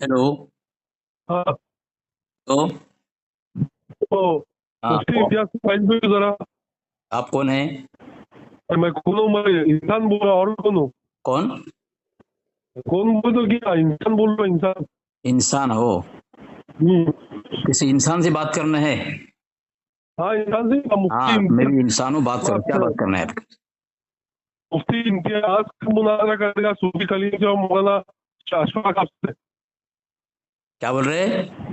Hello. हाँ। तो तो हाँ, मुफ्ती इम्तियाज से फाइल भी जरा। आप कौन है? मैं कौन हूँ? मैं इंसान बोल रहा, और कौन हूँ? कौन? कौन बोल तो क्या, इंसान बोल रहा, इंसान। इंसान हो? हम्म। किसी इंसान से बात करना है? हाँ, इंसान से मुफ्ती हाँ, मैं इम्तियाज भी इंसान हूँ, बात करो, बात क्या कर। बात करना है आपको? मुफ्ती इम्तियाज का मुनाजरा करेगा सूफी खलील से और मौलाना अशफाक आपसे। क्या बोल रहे हैं?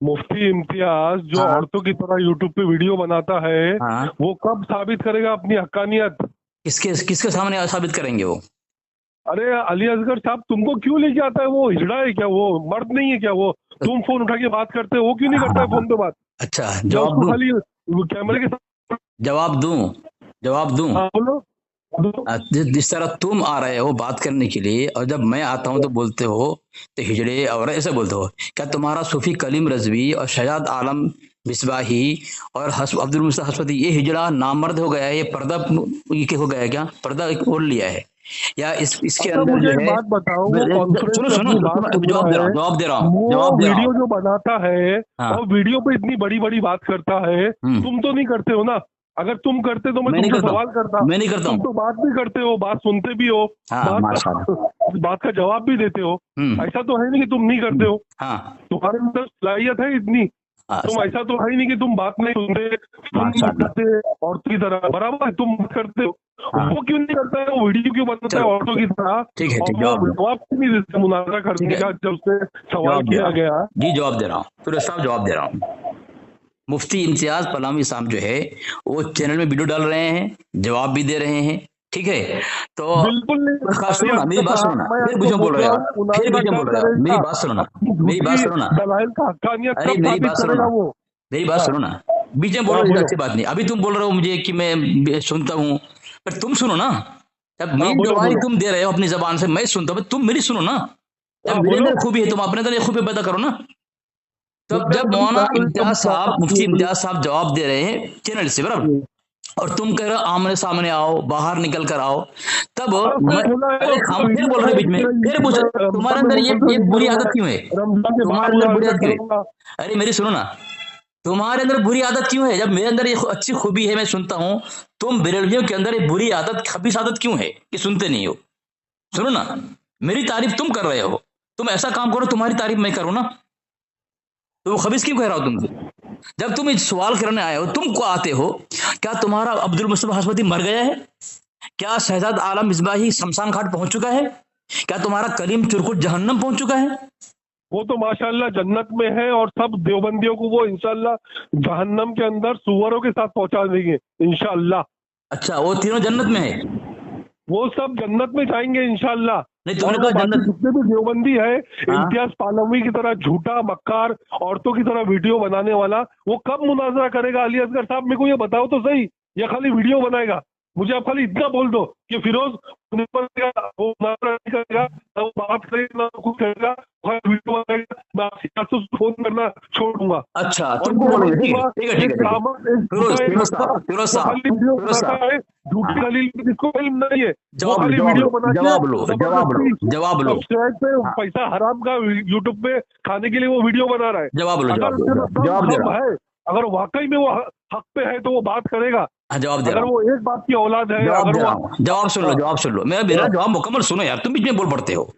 मुफ्ती इम्तियाज जो हाँ औरतों की तरह यूट्यूब पे वीडियो बनाता है, हाँ। वो कब साबित करेगा अपनी हक्कानियत? किसके किसके सामने साबित करेंगे वो? अरे अली असगर साहब, तुमको क्यों लेके आता है? वो हिजड़ा है क्या? वो मर्द नहीं है क्या? वो तो, तुम फोन उठा के बात करते हो, वो क्यों नहीं हाँ करता है हाँ। फोन पे बात? अच्छा, या जवाब उसको दूं? खाली वो कैमरे ज- के साथ? जवाब दूं? जवाब दूं? हाँ, बोलो बोलो। जिस तरह तुम आ रहे हो बात करने के लिए, और जब मैं आता हूं तो बोलते हो तो हिजड़े और ऐसे बोलते हो। क्या तुम्हारा सूफी कलीम रजवी और शहजाद आलम मिसबाही और अब्दुल मुस्ताक हसपति ये हिजड़ा नामर्द हो गया है? ये पर्दा ये हो गया है? क्या पर्दा ओढ़ लिया है? या इसके अच्छा, अंदर मुझे जो एक है? बात बताओ, वो कॉन्फ्रेंस सुनो में सुनो अपनी बात सुनो, अभी सुन जवाब रहा दे रहा है, हूँ, जवाब दे रहा हूँ, वो जवाब दे रहा वीडियो हूँ। जो बनाता है हाँ। और वीडियो पे इतनी बड़ी बड़ी बात करता है, हम्म। तुम तो नहीं करते हो ना? अगर तुम करते तो मैं मैं नहीं तुमसे करता सवाल करता। हूँ, मैं नहीं करता तुम हूँ। तो बात भी करते हो, बात सुनते भी हो, हाँ, बात माशाल्लाह। बात का जवाब भी देते हो। हम्म। ऐसा तो है नहीं कि तुम नहीं करते हो। हाँ तुम्हारे अंदर सलाहियत है इतनी। हाँ। तुम ऐसा तो है नहीं कि तुम बात नहीं सुनते, तुम नहीं माशाल्लाह। करते। औरतों की तरह बराबर है, तुम बात करते हो। हाँ। वो क्यों नहीं करता है? वो वीडियो क्यों बनाता है चलो, औरतों की ठीक है, तरह? और ठीक, वो जवाब दो। जवाब क्यों नहीं देते मुनाजरा ठीक करने है, का जब उससे सवाल जवाब दे रहा किया हूँ। गया? जी, जवाब दे रहा हूँ, फिर साहब जवाब दे रहा हूँ। मुफ्ती इम्तियाज पलामी साहब जो है, वो चैनल में वीडियो डाल रहे हैं, जवाब भी दे रहे हैं। ठीक है। तो बिल्कुल नहीं सुनो ना, मेरी अली बात सुनो साहब, ना, मैं फिर आपको बीच में बोल बोल रहे रहा हो हूँ, आप, फिर मुनाजरा बीच में कब बोल रहे हो आप, करेगा? मेरी बात सुनो ना। अपनी मेरी बात झूठी सुनो ना। दलाइल का हक्कानियत अरे कब मेरी साबित बात सुनो करेगा ना, वो? मेरी बात हाँ। सुनो ना। बीच में बोल हाँ, रहे हो, बोलो। अच्छी बात नहीं। अभी तुम बोल रहे हो मुझे कि मैं सुनता हूँ, पर तुम सुनो ना। जब हाँ, मेरी बोलो गवाही बोलो। तुम दे रहे हो अपनी जबान से, मैं सुनता हूँ, तुम मेरी सुनो ना। जब हाँ, मेरे बोलो। अंदर खूबी है, तुम अपने अंदर ये खूबी पैदा करो ना। तब मेरे जब अंदर भी मौलाना बहुत इम्तियाज साहब, मुफ्ती बड़ी। इम्तियाज साहब जवाब दे रहे हैं चैनल से, बराबर, और तुम कह रहे हो आमने सामने आओ, बाहर निकल कर आओ, तब हाँ, उसने मैं, बोला है, अरे उसका खाम, फिर बोल वीडियो रहे है बीच में, कि फिर पूछ, मैं तुम्हारे रमजान में अंदर मुसलसल ये नहीं बुरी करूंगा, आदत क्यों है? रमजान के बाद तुम्हारे अंदर बुरी मुनाजरा आदत क्यों करूंगा। है? अरे मेरी सुनो ना। तुम्हारे अंदर बुरी आदत क्यों है, जब मेरे अंदर ये अच्छी खूबी है, मैं सुनता हूँ। तुम बेरड़ियों के अंदर ये बुरी आदत, खबीस आदत क्यों है कि सुनते नहीं हो? सुनो ना, मेरी तारीफ तुम कर रहे हो, तुम ऐसा काम करो तुम्हारी तारीफ मैं करूँ ना, तो वो खबीस क्यों कह रहा हो तुमसे? जब तुम इस सवाल करने आए हो, तुम को आते हो, क्या तुम्हारा अब्दुल मुस्तफा हसपति मर गया है? क्या शहजाद आलम मिसबाही शमशान घाट पहुंच चुका है? क्या तुम्हारा कलीम चुरकुट जहन्नम पहुंच चुका है? वो तो माशाल्लाह जन्नत में है, और सब देवबंदियों को वो इंशाल्लाह जहन्नम के अंदर सुअरों के साथ पहुंचा देंगे इंशाल्लाह। अच्छा, वो तीनों जन्नत में है? वो सब जन्नत में जाएंगे इंशाल्लाह। नहीं, और तुमने वो कहा बाकी जन्नत। जितने भी देवबंदी है, हाँ। इम्तियाज पालवी की तरह झूठा मक्कार, औरतों की तरह वीडियो बनाने वाला, वो कब मुनाजरा करेगा? अली असगर साहब, मेरे को ये बताओ तो सही। या खाली वीडियो बनाएगा? मुझे आप खाली इतना बोल दो कि फिरोज वो मुनाजरा नहीं करेगा, ना वो बात करेगा, ना कुछ करेगा, वो खाली वीडियो बनाएगा, मैं आपसे 400 फोन करना छोड़ दूंगा। अच्छा, और तुमको ये मत बोलेंगे, ठीक है, दूंगा ठीक है, कि ठीक है, ठीक है। कामत एक फिरोज झूठा, एक फिरोज हंसा साहब, फिरोज जो साहब, खाली वीडियो फिरोज बनाता साहब। है। झूठी हाँ, दलील जिसको इल्म नहीं है, वो जवाब लो, खाली जवाब लो, वीडियो बना के जवाब लो, जवाब लो, जबरदस्ती जवाब लो। सब्सक्राइब पे हाँ, पैसा हराम का यूट्यूब पे खाने के लिए वो वीडियो बना रहा है। जवाब लो, अगर जवाब लो, उसके जवाब, पास दम जवाब दे खम रहा हूँ। है, अगर वाकई में वो हक पे है, तो वो बात करेगा। हाँ, जवाब दे रहा अगर हूँ, वो एक बात की औलाद है, जवाब अगर दे वो रहा हूँ, जवाब सुन लो, हाँ, जवाब सुन लो, मेरा मेरा हाँ, जवाब मुकम्मल सुनो यार, तुम बीच में बोल पड़ते हो।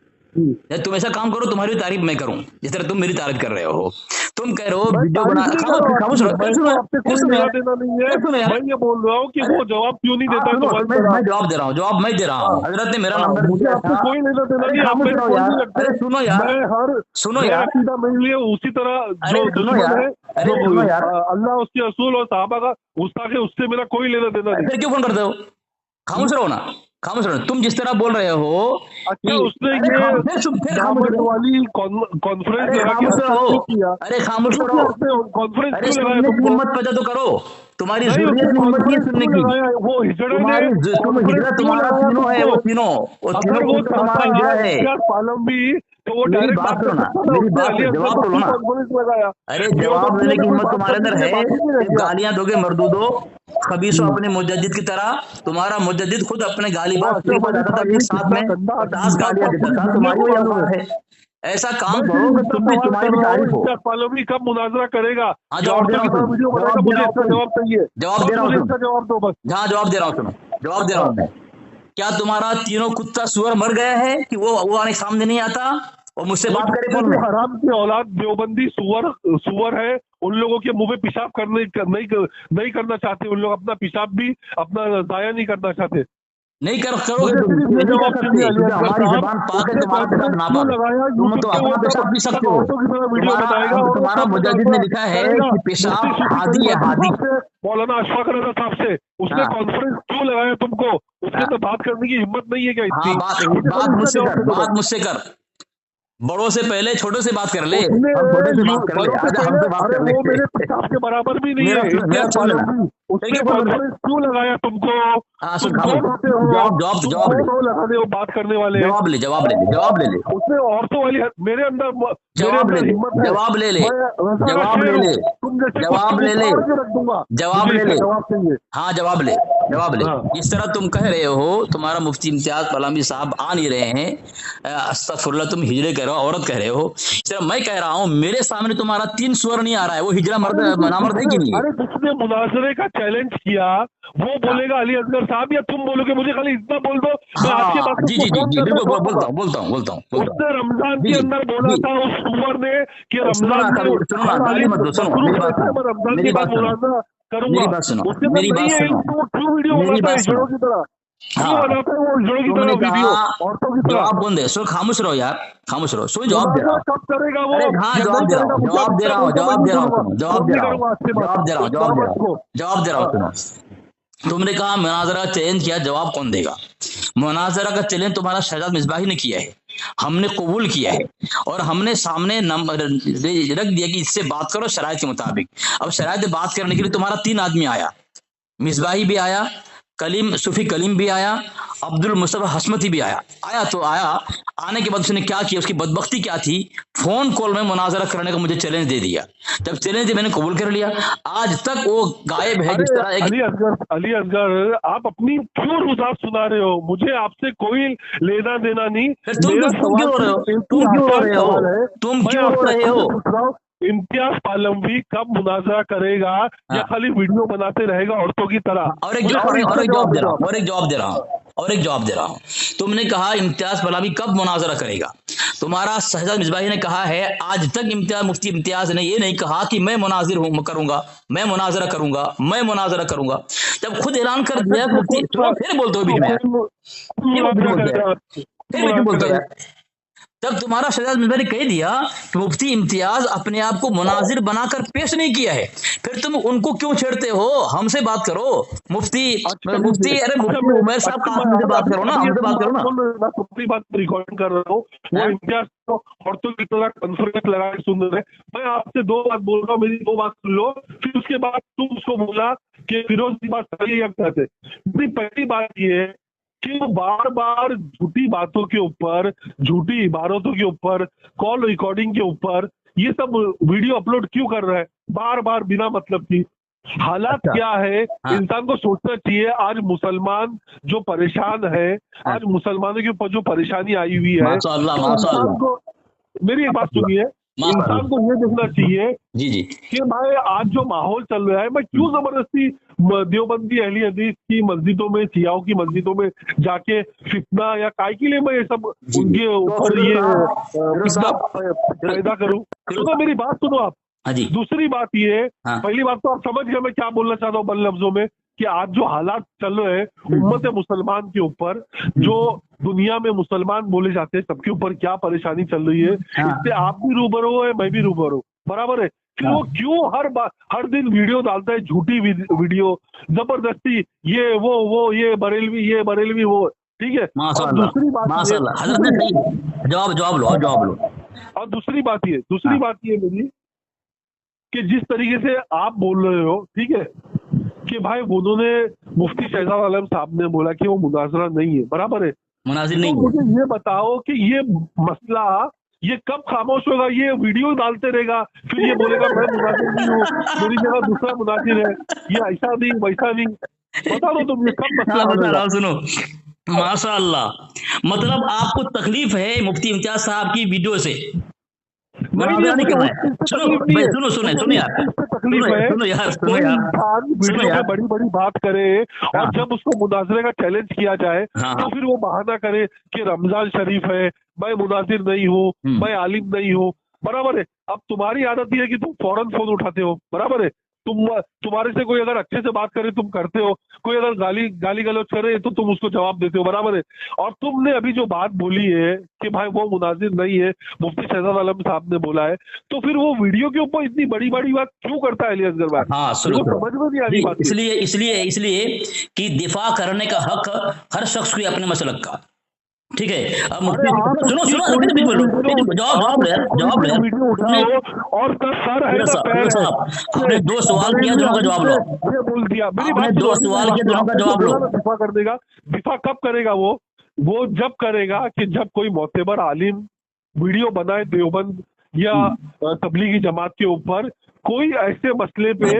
या तुम ऐसा काम करो, तुम्हारी भी तारीफ मैं करूं, जिस तरह तुम मेरी तारीफ कर रहे हो। तुम कह रहे हो मैं वीडियो बना, तारीफ नहीं कर खामोश रहा हूँ खामोश आपकी, रहो, फिर मैं सुनो तो यार, आपसे फिर कोई सुनो लेना यार, देना नहीं है। फिर सुनो यार। मैं ये बोल रहा हूँ कि अरे, वो जवाब क्यों नहीं हाँ देता है सुनो, तुम्हारी मैं तरह? मैं जवाब दे रहा हूँ, जवाब मैं दे रहा हाँ, हूँ। हजरत ने मेरा हाँ, नंबर मुझे दिया आपसे था। कोई लेना देना अरे नहीं, आप खामोश मेरे रहो कोई यार, नहीं लगते। अरे सुनो यार, मैं हर सुनो नया यार, अकीदा मेरे लिए उसी तरह अरे जो सुनो दुश्मन यार, है, अरे जो सुनो यार। अल्लाह उसके रसूल और साहबा का गुस्ताख है, उससे मेरा कोई लेना देना नहीं। फिर क्यों फोन करते हो? खामोश रहो ना, खामोश रहो। तुम जिस तरह बोल रहे हो अच्छा, कि, उसने अरे ये खाम, फिर खामोश दावत रहो। वाली कॉन्फ्रेंस अरे लगा के खामोश हरकत रहो, क्यों किया? अरे खामोश क्यों रहो। किया उसने? कॉन्फ्रेंस अरे क्यों लगाया सुनने की तुमको? हिम्मत पैदा तो करो। तुम्हारी नहीं, जुर्रियत उसने में हिम्मत नहीं है कॉन्फ्रेंस सुनने क्यों की। लगाया? वो हिजड़े ने तुम्हारी तुम कॉन्फ्रेंस हिजरा, क्यों तुम्हारा लगाया तीनों है, तुमको? वो अगर तीनों वो पुत्र चाहता तुम्हारा हिजरा है। इम्तियाज पालम भी, तो वो मेरी डायरेक्ट बात बात सुनो कर ना, सकता था। मेरी उसने बात, अली असगर जवाब को तो लो क्यों ना। कॉन्फ्रेंस लगाया? अरे जवाब देवबंदियों देने की ने कोई हिम्मत बात तुम्हारे करने अंदर के लिए है? बाकी नहीं रह सिर्फ गया। गालियां दोगे मर्दूदो, खबीसो हम्म। अपने मुजद्दिद की तरह। तुम्हारा मुजद्दिद खुद अपने वो गालीबाज के अशरफ पास अली आता था, थानवी एक साथ कितना में गंदा 50 इंसान था, गालियां देता पूरी था। दुनिया तुम्हारी को वही मालूम है। औकात है? ऐसा काम मैं करो कि तुम भी, सवाल तुम्हारी कर भी रहा हूँ, तारीफ हो। इम्तियाज पालोमी कब मुनाजरा करेगा? हाँ ये जवाब दे औरतों रहा की हूँ, तरह सुनो वीडियो बनाएगा, जवाब दे मुझे रहा हूँ, इसका सुनो जवाब चाहिए। जवाब दे बस रहा हूँ, मुझे सुनो। इसका जवाब दो बस। हाँ जवाब दे रहा हूँ, सुनो जवाब दे रहा हाँ, हूँ मैं। क्या तुम्हारा तीनों कुत्ता सुअर मर गया है कि वो आने सामने नहीं आता और मुझसे वो बात करे जितने फोन भी में? हराम की औलाद देवबंदी सुअर सुअर है, उन लोगों के मुंह में पेशाब करने नहीं करना चाहते। उन लोग अपना पेशाब भी अपना जाया नहीं करना चाहते। नहीं करोगे मुझे तुम, सिर्फ क्यों ये नहीं कर जवाब सकते? चाहिए अली क्योंकि असगर हमारी साहब, जबान पाक है, उसने तुम्हारा पेशाब कॉन्फ्रेंस क्यों नापाक है। लगाया तुम यूट्यूब तो पे? वो अपना तब पेशाब पी तब सकते हो। औरतों की तरह वीडियो तुम्हारा बनाएगा और वो तुम्हारा कब मुजाहिद ने मुनाजरा लिखा है करेगा? कि मुफ्ती पेशाब सूफी हादी कलीम है, अब्दुल हादी। साहब से, मौलाना अशफाक रजा साहब से उसने हाँ कॉन्फ्रेंस क्यों लगाया तुमको? उसके हाँ अंदर बात करने की हिम्मत नहीं है क्या हाँ, इतनी? मुझे बात खाली इसका मुझसे जवाब कर, दे दो बात बस। मुझसे कर। बड़ों से पहले छोटों से बात कर ले। उसने हम छोटे से बात कर ले, बड़ों से आजा पहले, हमसे बात अरे कर वो ले। मेरे पेशाब के बराबर भी नहीं है मेरा इम्तियाज सुन लेना। पालोमी। ठीक उसने है, बोल कॉन्फ्रेंस क्यों लगाया तुमको? हाँ सुन, तुम खामोश। कौन होते हो? जवाब जवाब तुम जवाब ले, कौन हो लगाने हो बात करने वाले? जवाब ले, जवाब ले ले, जवाब ले ले, उसने औरतों वाली मेरे अंदर जवाब ले ले, हिम्मत है। जवाब ले ले, मैं रजा का जवाब शेर ले हूँ। ले, तुम जैसे जवाब कुत्तों को ले ले, फाड़ के रख दूंगा। जवाब मुझे ले इसका ले। जवाब चाहिए। हाँ जवाब ले, जवाब ले। हाँ, जिस तरह तुम कह रहे हो तुम्हारा मुफ्ती इम्तियाज पालामी साहब आ नहीं रहे हैं, अस्तगफुरुल्लाह, तुम हिजड़े कह रहे हो, औरत कह रहे हो। इस तरह मैं कह रहा हूँ मेरे सामने तुम्हारा 3 स्वर नहीं आ रहा है, वो हिजड़ा मर्द नामर्द है कि नहीं है? अरे जिसने मुनाजरे का चैलेंज किया वो हाँ बोलेगा अली असगर साहब, या तुम बोलोगे? मुझे खाली इतना बोल दो, मैं आज के हाँ, बाद जी उसको जी जी फोन जी, करना बिल्कुल छोड़ दूंगा। बोलता हूँ, बोलता हूँ, बोलता हूँ, बोलता हूँ। उसने रमजान जी के जी अंदर बोला जी, था उस सुअर ने कि सुनो ना, रमजान में सुनो ना, हर गाली अली मत दो, सुनो मसरूफ मेरी बात रहता है, सुनो, मैं रमजान मेरी के बाद बात सुनो, मुनाजरा करूंगा। मेरी बात सुनो, उसके अंदर मेरी नहीं बात है, सुनो, तो वो क्यों वीडियो मेरी बनाता बात है सुनो। हिजड़ों की तरह? क्यों हाँ, बनाता है वो हिजड़ों की तुमने तरह वीडियो कहा औरतों की तरह? जवाब कौन दे? सुन, खामोश रहो यार, खामोश रहो, सुन जवाब दे रहा मुनाजरा हूँ। कब करेगा वो अरे हाँ या जवाब नहीं दे रहा करेगा? हूँ, मुझे अब जवाब दे इतना रहा हूँ, बोलता मैं जवाब नहीं दे रहा हूँ, छोड़ूंगा। सुनो जवाब फोन दे नहीं रहा हूँ, करूंगा आज के बाद। जवाब दे रहा हूँ, जवाब बताओ दे मैं रहा हूँ, इसको। जवाब दे रहा हूँ, हाँ, सुनो। तुमने कहा मुनाजरा का चैलेंज किया, जवाब कौन देगा? मुनाजरा का चैलेंज तुम्हारा शहजाद मिसबाही ने किया है, हमने कबूल किया है और हमने सामने नंबर रख दिया कि इससे बात करो शराइत के मुताबिक। अब शराइत में बात करने के लिए तुम्हारा 3 आदमी आया, मिसबाही भी आया, कलीम सूफी कलीम भी आया, अब्दुल मुस्तफा हसमती भी आया। आया तो आया, आने के बाद उसने क्या किया, उसकी बदबख्ती क्या थी, फोन कॉल में मुनाजरा करने का मुझे चैलेंज दे दिया। जब चैलेंज दिया मैंने कबूल कर लिया। आज तक वो गायब है, अरे जिस तरह एक। अली असगर आप अपनी क्यों रुदात सुना रहे हो? मुझे आपसे कोई लेना देना नहीं। फिर मेरा तुम क्यों सवाल रो रहे हो? सिर्फ एक ही तुम क्यों रो आसान रहे हो? सवाल है। तुम मैं क्यों रो आपसे रहे अच्छे हो? से पूछ रहा हूँ, इम्तियाज पालमवी कब मुनाजरा करेगा या हाँ खाली वीडियो बनाते रहेगा औरतों की तरह? और एक मुझे खाली और इसका एक जवाब जवाब दे दे रहा दो हूँ, आप। और एक जवाब दे रहा हूँ, और एक जवाब दे रहा हूँ। तुमने कहा इम्तियाज पलावी कब मुनाजरा करेगा? तुम्हारा शहजाद मिसबाही ने कहा है आज तक मुफ्ती इम्तियाज ने ये नहीं कहा कि मैं मुनाजिर हूँ करूंगा, मैं मुनाजरा करूंगा, मैं मुनाजरा करूंगा। जब खुद ऐलान कर अच्छा दिया ठीक है, मुफ्ती, सुनो फिर बोलते हो बीच में यार, फिर बीच में मुनाजरा बोलते करेगा, हैं, फिर बीच में मुनाजरा बोलते हो करेगा। यार। तब तुम्हारा शहजाद मिसबाही ने कह दिया कि मुफ्ती इम्तियाज अपने आप को मुनाजिर बनाकर पेश नहीं किया है, फिर तुम उनको क्यों छेड़ते हो? हमसे बात करो। मुफ्ती अच्छा ठीक है। मुफ्ती अरे अच्छा मुफ्ती मैं उमर साहब अच्छा मैं कासिम से अभी बात अभी करो ना, अभी ये हमसे तुम बात करो बात ना। सुन, मैं तुम्हारी बात रिकॉर्डिंग कर रहा हूँ। वो हाँ? इम्तियाज तो औरतों की तरह कॉन्फ्रेंस लगा के सुन रहे हैं। मैं आपसे 2 बात बोल रहा हूँ, मेरी 2 बात सुन लो, फिर उसके बाद तुम उसको बोला कि फिरोज की बात सही या गलत है। मेरी पहली बात ये है कि वो बार बार झूठी बातों के ऊपर, झूठी इबारतों के ऊपर, कॉल रिकॉर्डिंग के ऊपर ये सब वीडियो अपलोड क्यों कर रहा है बार बार बिना मतलब की? हालात अच्छा। क्या है हाँ इंसान को सोचना चाहिए। आज मुसलमान जो परेशान है, हाँ, आज मुसलमानों के ऊपर जो परेशानी आई हुई है, माशाअल्लाह तो इंसान माशाअल्लाह को, मेरी एक बात सुनिए, माशाअल्लाह। इंसान को ये देखना चाहिए जी जी कि भाई आज जो माहौल चल रहा है, मैं क्यों जबरदस्ती देवबंदी अहली हदीस की मस्जिदों में, शियाओं की मस्जिदों में जाके फितना या काय के लिए मैं ये सब जी जी। उनके तो ऊपर फिरोज ये साहब, फिरोज फितना साहब, पैदा करूं? फिरोज, सुनो मेरी बात सुनो आप। हाँ जी, दूसरी बात ये, हाँ पहली बात तो आप समझ गए मैं क्या बोलना चाहता हूँ बल लफ्जों में, कि आज जो हालात चल रहे हैं उम्मत मुसलमान के ऊपर, जो दुनिया में मुसलमान बोले जाते हैं सबके ऊपर क्या परेशानी चल रही है, हाँ इससे आप भी रूबरू है, मैं भी रूबरू, बराबर है। फिर वो क्यों हर दिन वीडियो डालता है, झूठी वीडियो, जबरदस्ती, ये वो ये बरेलवी वो, ठीक है। और माशाअल्लाह दूसरी बात ये, माशाअल्लाह, हजरत ने सही जवाब जवाब लो, अब जवाब लो। और दूसरी बात हाँ ये मेरी, कि जिस तरीके से आप बोल रहे हो, ठीक है, कि भाई उन्होंने मुफ्ती शहजाद आलम साहब ने बोला कि वो मुनाजरा नहीं है, बराबर है। मुनाजिर तो नहीं है। मुझे ये बताओ कि ये मसला ये कब खामोश होगा? ये वीडियो डालते रहेगा, फिर ये बोलेगा मैं मुनाजिर नहीं हूँ, मेरी जगह दूसरा मुनाजिर है, ये ऐसा नहीं वैसा नहीं, बता दो तुम ये कब मसला हाँ बता रहा बनेगा? हूँ, सुनो। माशाअल्लाह, मतलब आपको तकलीफ है मुफ्ती इम्तियाज साहब की वीडियो से, नहीं मुनाज़रा नहीं मुझे करना उस है। चीज से सुनो तकलीफ नहीं भाई, है, सुनो सुने मुझे सुनो इस यार, चीज से तकलीफ सुनो है सुनो यार, कि सुनो कोई यार, इंसान सुनो वीडियो में यार। बड़ी बड़ी बात करे और हाँ जब उसको मुनाजरे का चैलेंज किया जाए हाँ तो हाँ। फिर वो बहाना करे कि रमजान शरीफ है, मैं मुनाजिर नहीं हूँ, मैं आलिम नहीं हूँ। बराबर है। अब तुम्हारी आदत ये है कि तुम फौरन फोन उठाते हो, बराबर है। तुम्हारे से कोई अगर अच्छे से बात करे तुम करते हो, कोई अगर गाली गलौज करे तो तुम उसको जवाब देते हो, बराबर है। और तुमने अभी जो बात बोली है कि भाई वो मुनाजिर नहीं है, मुफ्ती शहजाद आलम साहब ने बोला है, तो फिर वो वीडियो के ऊपर इतनी बड़ी बड़ी बात क्यों करता है अली असगर भाई? हाँ, सुनो मेरे को सुनो समझ में नहीं आ रही जी, बात ये। इसलिए इसलिए इसलिए कि दिफा करने का हक हर शख्स को है अपने मसलक का, ठीक है। अब अरे मुफ्ती, आप सुनो उसकी सुनो, अरे कोई बीच भी बीच बोलो, वीडियो, जवाब आप जवाब लो उसकी यार, कोई जवाब लो भी यार। वीडियो तुमने, उठाओ और का सर है ना पैर है साहब, कि आपने दो सवाल किया, बरेलवी दोनों का आलिम जवाब ने लो। ये बोल दिया। मेरी आपने बात सुनो, दो अभी मेरी सवाल बात किए, सुनो। दोनों का आपने जो जवाब लो। बोला ना दिफा कर देगा, दिफा कब करेगा वो जब करेगा कि जब कोई मोतबर आलिम वीडियो बनाए देवबंद या तबलीगी जमात के ऊपर कोई ऐसे मसले पे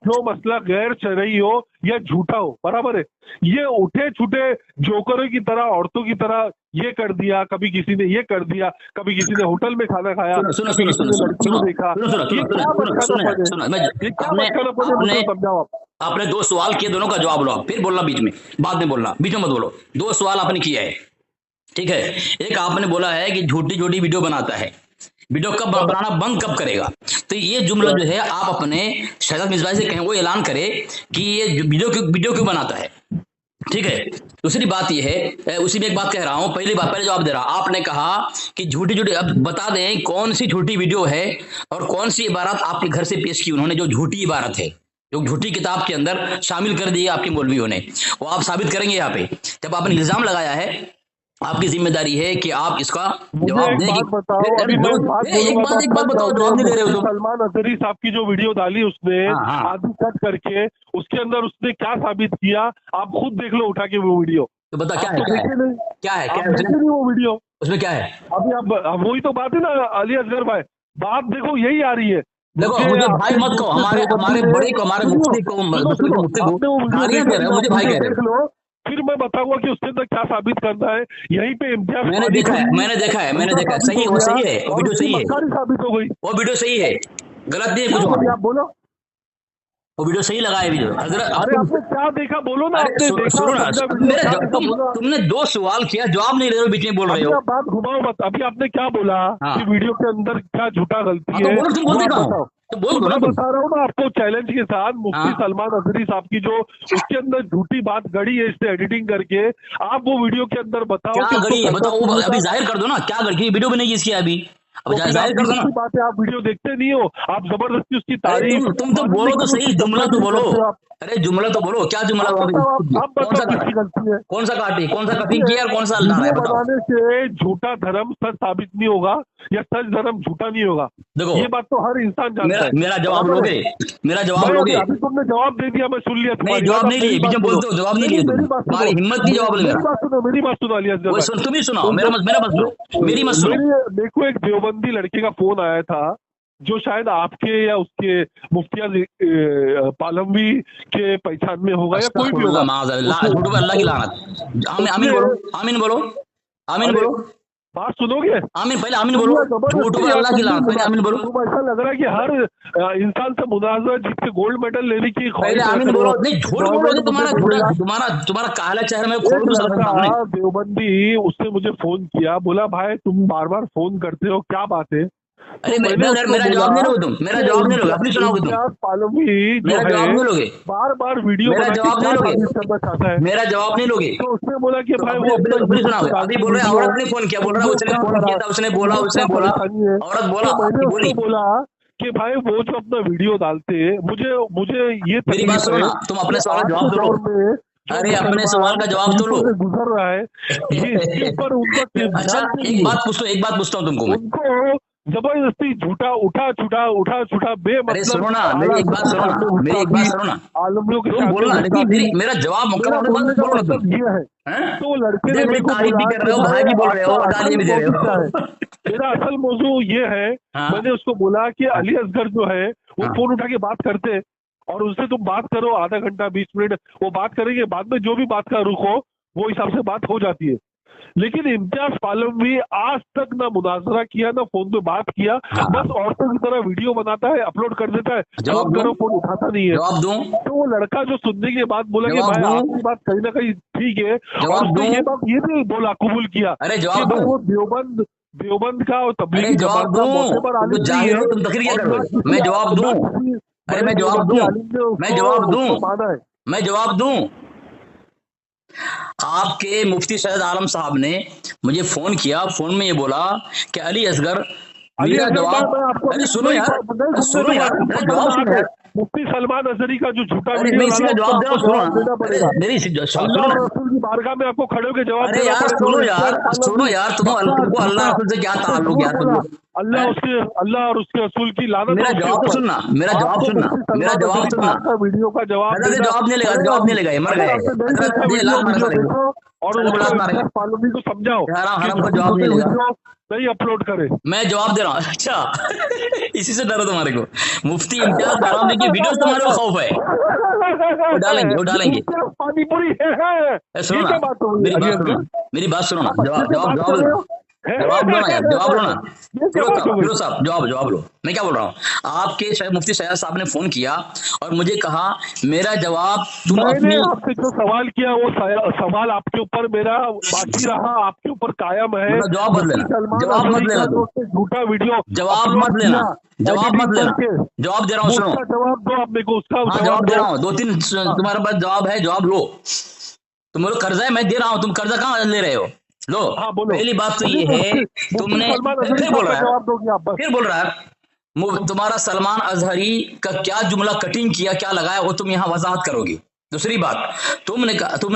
जो मसला गैर शरई हो या झूठा हो, बराबर है। ये उठे छूटे जोकरों की तरह, औरतों की तरह ये कर दिया, कभी किसी ने ये कर दिया, कभी किसी ने होटल में खाना खाया, सुनो सुनो कभी सुनो किसी सुनो ने सुनो लड़की सुनो को देखा। सुनो सुनो ये सुनो क्या सुनो सुनो सुनो बचकानापन है? सुनो, मैं, ये क्या आपने बचकानापन है, आपने मुझे समझाओ आप। आपने दो सवाल किए, दोनों का जवाब लो आप, फिर बोलना बीच में, बाद में बोलना, बीच में मत बोलो। दो सवाल आपने किया है, ठीक है। एक आपने बोला है कि झूठी झूठी वीडियो बनाता है, वीडियो कब बनाना बंद कब करेगा? तो ये जुमला जो है आप अपने शहजाद मिसबाह से कहें, वो ऐलान करे कि ये वीडियो क्यों बनाता है, ठीक है। दूसरी बात यह है, उसी में एक बात कह रहा हूं, पहले जवाब दे रहा, आपने कहा कि झूठी झूठी, अब बता दें कौन सी झूठी वीडियो है और कौन सी इबारत आपके घर से पेश की उन्होंने, जो झूठी इबारत है, जो झूठी किताब के अंदर शामिल कर दी है आपके मौलवियों ने, वो आप साबित करेंगे यहाँ पे। जब आपने इल्जाम लगाया है, आपकी जिम्मेदारी है कि आप इसका मुझे जवाब एक दें कि बात बताओ, अरे अभी मैं दो, एक बात एक बोलूंगा तो बात आप एक बात थक बताओ, जाओगे। जवाब नहीं दे रहे हो मुफ्ती तुम। सलमान अजहरी साहब की जो वीडियो डाली उसने हाँ हाँ, आधी कट करके, उसके अंदर उसने क्या साबित किया आप खुद देख लो उठा के वो वीडियो। तो बता क्या आप है, तो क्या है, देखे नहीं, क्या है, क्या आप है देखे उसमें, नहीं वो वीडियो। उसमें क्या है? अभी आप वही तो बात है ना अली असगर भाई, बात देखो यही आ रही है। देखो, मुझे भाई आपके मत कहो, दूसरे हमारे देवबंदी हमारे ने, बड़े को, हमारे सुनियो, मुफ्ती को, सुनो मसलक के सुनो, मुफ्ती को आपने वो वीडियो गालियां देखा दे रहे हो, नहीं, मुझे आप भाई वीडियो कह रहे देख हो। लो, फिर मैं बताऊंगा कि उसके अंदर क्या साबित करना है। यहीं पे इम्तियाज मैंने पानी देखा है, पुरी मैंने देखा है, मैंने झूठा देखा है, साबित सही हो है, वो गया सही है, वो और वीडियो उसकी सही है, मक्कारी साबित हो गई। वो वीडियो सही है, गलत नहीं है क्या कुछ वहां बोलिए पे, आप बोलो। वो वीडियो सही लगा है वीडियो हजरत अब अरे तुम। आपने क्या देखा बोलो ना, अरे आपने देखा सुनो ना, समझा अब वीडियो, मेरा क्या देखा बोलो आप। तुमने दो सवाल किया, जवाब नहीं दे रहे हो, बीच में बोल रहे अभी हो। आप बात घुमाओ मत, अभी आपने क्या बोला हाँ कि वीडियो के अंदर क्या झूठा हाँ, गलती तो है बोलो, तुम वो बोलते आप कहाँ हो, बताओ। तो बोल तो दो ना मैं तुम। बता रहा हूँ ना आपको चैलेंज के साथ, मुफ्ती हाँ, सलमान अजहरी साहब की जो उसके अंदर झूठी बात गड़ी है इससे एडिटिंग करके, आप वो वीडियो के अंदर बताओ क्या कि उसको गड़ी है करना बताओ, वो चाहिए अभी था। जाहिर कर दो ना, क्या गड़ी, वीडियो भी नहीं इसकी अभी, अब तो फिर आप जाहिर कर दो सीधी ना। सी बात है, आप वीडियो देखते नहीं हो, आप जबरदस्ती उसकी अरे तारीफ तुम तो मालूम नहीं बोलो तो कब सही, उसकी जुमला तो चपरासीरी बोलो, करते हो आप। अरे जुमला तो बोलो, क्या जुमला आप अभी, बताओ, आप कौन सा, बताओ किसकी गलती है। कौन सा काटी, कौन सा कटिंग देखिए, किया और कौन सा डाला है, वीडियो बताओ। बनाने से झूठा धर्म सच साबित नहीं होगा या सच धर्म झूठा नहीं होगा, देखो, ये बात तो हर इंसान जानता मेरा है, मेरा जवाब बराबर है। लोगे, मेरा जवाब मैं लोगे? अभी तुमने जवाब दे दिया, मैं सुन लिया नहीं, तुम्हारी बात, जवाब अब नहीं मेरी लिए, बीच बात में सुनो। बोलते हो, जवाब नहीं नहीं लिए नहीं, तुम, मेरी बात सुनो, तुम्हारी हिम्मत नहीं जवाब ले मेरी मेरा। बात सुनो, मेरी बात सुनो अली असगर वो भाई। सुन, तुम ही सुनाओ, तो मेरा मत सुनो, मेरी मत सुनो। देखो एक देवबंदी लड़के का फोन आया था जो शायद आपके या उसके मुफ्तिया पालमवी के पहचान में होगा या कोई भी अस्तगफुरुल्लाह, होगा। माज़अल्लाह, झूठ पे अल्लाह की लानत। आमीन, आमीन उसने बोलो, आमीन बोलो, आमीन अरे बोलो, बात सुनोगे, आमीन, पहले आमीन बोलो, दुनिया झूठ जबरदस्ती पे यार, अल्लाह की लानत, पहले आमीन बोलो, तुम ऐसा लग रहा है कि हर इंसान से मुनाजरा जीत के गोल्ड मेडल लेने की पहले ख्वाहिश रख आमीन रहे बोलो। हो। नहीं, झूठ बोलो गवर्नमेंट तो मुझे तुम्हारा बोलेगा। झूठा, तुम्हारा काला चेहरा मैं खोल एक दूं सबके लड़का सामने। देवबंदी, उसने मुझे फोन किया, बोला भाई तुम बार बार फोन करते हो, क्या बात है। तो अरे मैंने उसको मेरा बोला जवाब नहीं लोगे तुम, मेरा कि जवाब नहीं लोगे, अपनी सुनाओगे तुम, इम्तियाज पालवी जो मेरा है जवाब नहीं लोगे, बार बार वीडियो मेरा बना के जवाब नहीं क्या लोगे, साबित करना चाहता है। मेरा जवाब नहीं लोगे। तो उसने बोला कि तो भाई अपने वो अपने अपना अपनी यूट्यूब सुनाओगे, पे अभी डालती बोल रहे हैं वीडियो, औरत ने फोन किया, बोल रहा है मुझे उसने क्या फोन किया था, उसने बोला, मुझे उसने क्या बोला, परेशानी है। औरत बोला, तो मैंने आपकी उसको बोली। बोला कि भाई वो जो अपना वीडियो डालते हैं, मुझे मुझे ये मेरी बात तकलीफ सुनो है ना, तुम कि अपने सवाल का आज जवाब के तो लो। दौर में जो अरे अपने सवाल मुसलमान का जवाब तो लो। तकलीफों से गुजर रहा है, ये इसके ऊपर उनका अच्छा, ध्यान क्यों एक नहीं है? बात पूछता हूँ, एक बात पूछता हूँ तुमको मैं। उनको जबरदस्ती झूठा उठा छूटा अरे बेमतलब सुनो ना, मेरी आला एक बात के सुनो ना, सामने मेरी एक बात गुस्ताखी, सुनो ना, आलमियों के तुम सामने बोलना, लेकिन गुस्ताखी। मेरा जवाब मुकम्मल मेरा होने के बोलने बाद का बोलो ना तुम। मतलब ये है। हैं? तो लड़के ने इधर मेरे मेरी को तारीफ बोला भी कर कि रहे हो, भाई भाई भी बोल रहे हो आपका और असल गालियां भी दे रहे मौजूद क्या है। हो। मेरा असल मौजू ये है, हाँ मैंने उसको बोला कि हाँ अली असगर जो है वो हाँ। फोन उठा के बात करते हैं और उससे तुम बात करो आधा घंटा 20 मिनट, वो बात करेंगे, बाद में जो भी बात का रुख हो वो हिसाब से बात हो जाती है। लेकिन इम्तियाज पालवी आज तक ना मुनाजरा किया ना फोन पे बात किया, हाँ। बस औरतों की तरह वीडियो बनाता है, अपलोड कर देता है, जवाब फोन दूं? करो, फोन उठाता नहीं है। जवाब दूं? तो वो लड़का जो सुनने के बाद बोला कि जवाब भाई दूं? आपकी बात कहीं ना कहीं ठीक है, और जवाब उसने दूं? ये बात ये भी बोला, कबूल किया अरे कि जवाब भाई दूं? वो देवबंद का और अरे तबलीगी जवाब जमात का दूं? मोतबर तुम आलिम तो नहीं जाहिल हो, है, तुम तकरीर क्या और कर ना रहे हो? किसी मैं जवाब दूं? ना किसी अरे बड़े मैं जवाब देवबंदी दूं? आलिम ने मैं जवाब दूं? उसको माना है। मैं जवाब दूं? आपके मुफ्ती सैयद आलम साहब ने मुझे फोन किया, फोन में ये बोला कि अली असगर अली मेरा असगर जवाब, मैं आपको अरे सुनो यार, अरे सुनो यार, मेरा जवाब सुनो यार, मुफ्ती सलमान अजहरी का जो झूठा अरे वीडियो मैं इसी डाला का उसका जवाब दे रहा आपको हूँ, सुनो जवाब देना ना, अरे पड़ेगा। मेरी सुनो अल्लाह और ना, रसूल की बारगाह में आपको खड़े होकर जवाब अरे देना यार पड़ेगा। सुनो और यार, सुनो यार, तुमको अल्लाह रसूल से क्या उसने ताल्लुक झूठ यार, बोला, तुमको अल्लाह और उसके रसूल की लानत मेरा है उसके जवाब तो ऊपर। सुनना, मेरा जवाब आपको सुनना, मुफ्ती मेरा सलमान जवाब अजहरी सुनना। साहब का वीडियो का जवाब हजरत देना जवाब नहीं लगा, पड़ेगा। जवाब नहीं लगा, ये मर अगर गए। आपसे नहीं हजरत देखा ये लात मारे वीडियो साले को, देखो, और साले को उसको लात मारे, इम्तियाज पालवी को समझाओ कि हराम को जवाब नहीं झूठे लगा। वीडियो नहीं अपलोड करे। मैं जवाब दे रहा हूँ, अच्छा इसी से डर है तुम्हारे को, मुफ्ती इम्तियाज दारामी की वीडियो से तुम्हारे को खौफ है, वो डालेंगे, वो डालेंगे। इम्तियाज पानीपुरी है। सुनो ये ना, क्या बात हो गई मेरी अली बात सुनो, असगर? मेरी बात सुनो ना, आप अच्छे जवाब से जवाब बात जवाब कर रहे लो, हो। जवाब लो ना यार, जवाब लो ना, ये क्या बात हो गई? फिरोज साहब जवाब लो। मैं क्या बोल रहा हूँ, आपके शायद मुफ्ती सैयद साहब ने फोन किया और मुझे कहा मेरा जवाब तुम मैंने अपनी, आपसे जो सवाल किया वो सवाल आपके ऊपर मेरा बाकी रहा, आपके ऊपर कायम है। मतलब जवाब मत मुफ्ती लेना, सलमान जवाब मत अजहरी लेना का तुम, जो उसने झूठा वीडियो जवाब अपलोड मत लेना, किया जवाब मत एडिटिंग लेना, करके, जवाब दे रहा हूँ, वो सुनो। उसका जवाब दो आप मेरे को, उसका हाँ जवाब जवाब दे दो। रहा हूँ, दो तीन हाँ। तुम्हारे पास जवाब है, जवाब लो। तुम्हारे कर्जा है, मैं दे रहा हूँ, तुम कर्जा कहाँ ले रहे हो, लो। हाँ बोलो। पहली बात तो ये है, मुफ्ती तुमने सलमान अजहरी फिर साहब बोल का रहा है, जवाब दोगे आप बस। फिर बोल रहा है तुम्हारा सलमान अजहरी का क्या जुमला कटिंग किया, क्या लगाया, वो तुम यहाँ वजाहत करोगी। दूसरी बात, तुमने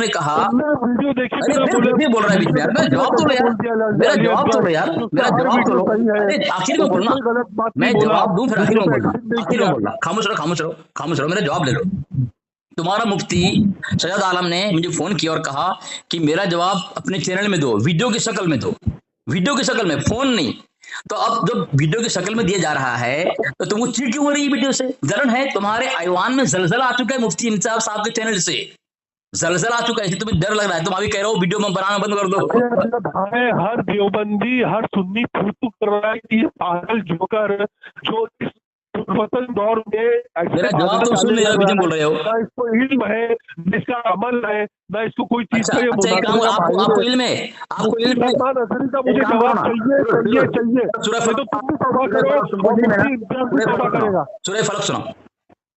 कहा वीडियो देखे अरे बिना बोले, फिर बोल रहा है बीच में यार, मेरा जवाब तो लो यार, मेरा जवाब तो लो यार, मेरा जवाब तो लो। अरे आखिर में बोलना, गलत बात मैं नहीं बोला, जवाब दूं फिर आखिर में बोलना, नहीं आखिर में किया। बोलना, खामोश रहो, खामोश रहो, खामोश रहो, मेरा जवाब ले लो। तुम्हारा मुफ्ती सैयद आलम ने मुझे फोन किया और कहा कि मेरा जवाब अपने चैनल में दो, वीडियो की शक्ल में दो, वीडियो की शक्ल में, फोन नहीं। तो अब जब वीडियो की शक्ल में दिया जा रहा है तो तुमको चिढ़ क्यों हो रही है वीडियो से? जलन है? तुम्हारे ऐवान में जलजला आ चुका है मुफ्ती इंसाफ साहब के चैनल से, जलजला आ चुका है, तुम्हें डर लग रहा है, तुम अभी कह रहे हो वीडियो में बनाना बंद कर दो। हर देवबंदी हर सुन्नी थू कर रहा है कि ये पागल जोकर जो इस वतन दौर में मेरा जवाब तुम सुन नहीं रहे, बीच में बोल रहे हो। ना इसको इल्म है, ना इसका अमल है, ना इसको कोई चीज अच्छा का ये अच्छा, एक काम करो, आपको इल्म है, आपको इल्म है, सलमान अजहरी का मुझे एक काम जवाब करो ना, चाहिए। सूरह नहीं तो तुम भी तौबा करो और मुफ्ती इम्तियाज भी तौबा करेगा। सूरह फलक सुनाओ,